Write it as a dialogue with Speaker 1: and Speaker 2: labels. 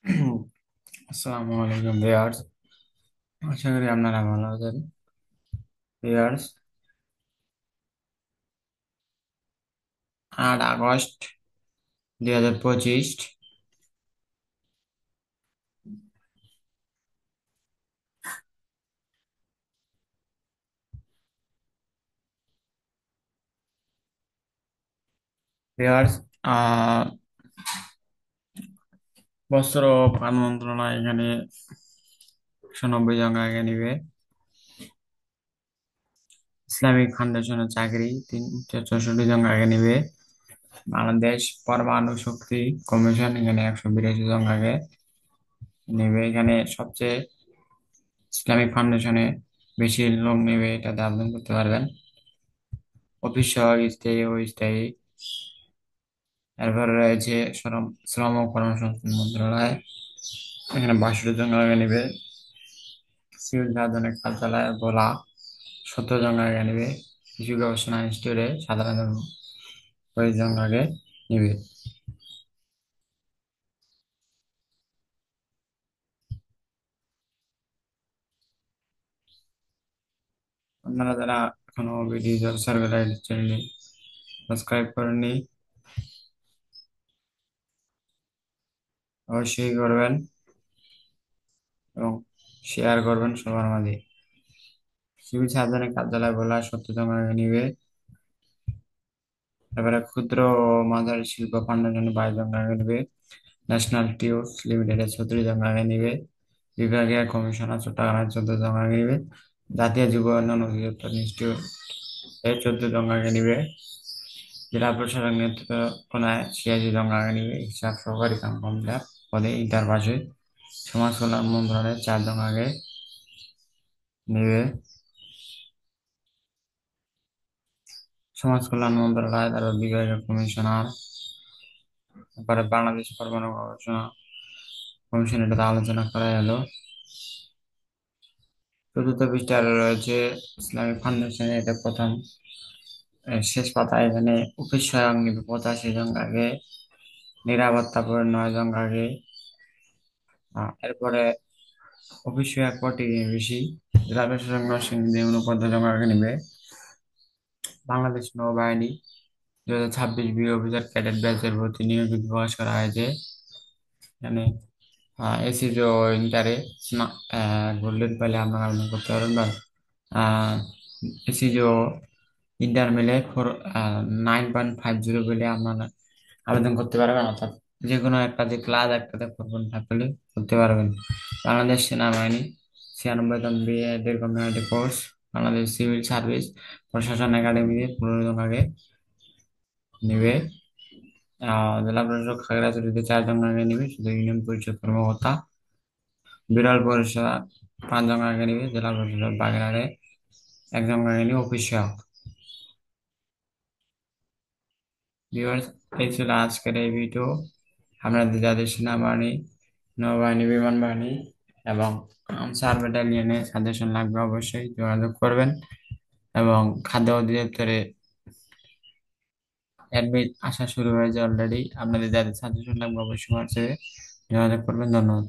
Speaker 1: আসসালামু আলাইকুম ভিউয়ার্স। আশা করি আপনারা ভালো আছেন। Viewers, 8 August 2025। ভিউয়ার্স, আহ বস্ত্র ও পান মন্ত্রণালয় এখানে 190 জন আগে নিবে। ইসলামিক ফাউন্ডেশনের চাকরি 364 জন আগে নিবে। বাংলাদেশ পরমাণু শক্তি কমিশন এখানে 182 জন আগে নিবে। এখানে সবচেয়ে ইসলামিক ফাউন্ডেশনে বেশি লোক নেবে, এটাতে আবেদন করতে পারবেন। অফিস সহযোগী স্থায়ী ও স্থায়ী। এরপরে রয়েছে শ্রম ও কর্মসংস্থান মন্ত্রণালয়, এখানে 62 জন আগে নিবে। সিভিল সার্জনের কার্যালয় ভোলা 17 জন আগে নিবে। শিশু গবেষণা ইনস্টিটিউটে সাধারণ 20 জন আগে নিবে। আপনারা যারা এখনো বিডি জব সার্কুলার চ্যানেলটি সাবস্ক্রাইব করেননি, অবশ্যই করবেন এবং শেয়ার করবেন সবার মাঝে। সিভিল সার্জনের কার্যালয় ভোলা 17 জন আগে নিবে। এবারে ক্ষুদ্র ও মাঝারি শিল্প ফাউন্ডেশন 22 জন আগে নিবে। ন্যাশনাল টিউবস লিমিটেডে 36 জন আগে নিবে। বিভাগীয় কমিশনার চট্টগ্রামে 14 জন আগে নিবে। জাতীয় যুব উন্নয়ন অধিদপ্তর ইনস্টিটিউট 14 জন আগে নিবে। জেলা প্রশাসক নেত্রকোনায় 86 জন আগে নিবে। হিসাব সহকারী কাম কমিশনার পদে ইন্টার পাশে। সমাজ কল্যাণ মন্ত্রণালয়ে 4 জন আগে নিবে। সমাজ কল্যাণ মন্ত্রণালয় তারপর বিভাগীয় কমিশনার, তারপরে বাংলাদেশ পরমাণু গবেষণা কমিশন, এটাতে আলোচনা করা হলো। চতুর্থ পৃষ্ঠায় রয়েছে ইসলামিক ফাউন্ডেশন, এটা প্রথম শেষ পাতায়। এখানে অফিস সহায়ক নিবে 85 জন আগে। নিরাপত্তা পরে 9 জন আগে। এরপরে অফিস সহায়ক কোটি বেশি। জেলা প্রশাসক নরসিংদী 49 জন আগে নিবে। বাংলাদেশ নৌবাহিনী 2026 বি অফিসার ক্যাডেট ব্যাচের ভর্তি নিয়োগ প্রকাশ করা হয়েছে। এখানে এসিজো ইন্টারে গোল্ডেন পাইলে আপনারা আবেদন করতে পারেন, বা এসিজো ইন্টার মিলে 9.50 পেলে আপনারা আবেদন করতে পারবেন, অর্থাৎ যে কোনো একটা যে ক্লাস একটাতে 4.5 পেলে করতে পারবেন। বাংলাদেশ সেনাবাহিনী 96 জন বিএ দীর্ঘমেয়াদী কোর্স। বাংলাদেশ সিভিল সার্ভিস প্রশাসন একাডেমিতে 15 জন আগে নিবে। জেলা প্রশাসক খাগড়াছড়িতে 4 জন আগে নিবে, শুধু ইউনিয়ন পরিষদ কর্মকর্তা। বিরল পরিষদ 5 জন আগে নিবে। জেলা প্রশাসক বাগেরহাটে 1 জন আগে নিবে, অফিস সহায়ক। ভিউয়ার্স, এই ছিল আজকের এই ভিডিও। আপনাদের যাদের সেনাবাহিনী, নৌবাহিনী, বিমান বাহিনী এবং আনসার ব্যাটালিয়নে সাজেশন লাগবে, অবশ্যই যোগাযোগ করবেন। এবং খাদ্য অধিদপ্তরে অ্যাডমিট আসা শুরু হয়েছে অলরেডি। আপনাদের যাদের সাজেশন লাগবে অবশ্যই হোয়াটসঅ্যাপে যোগাযোগ করবেন। ধন্যবাদ।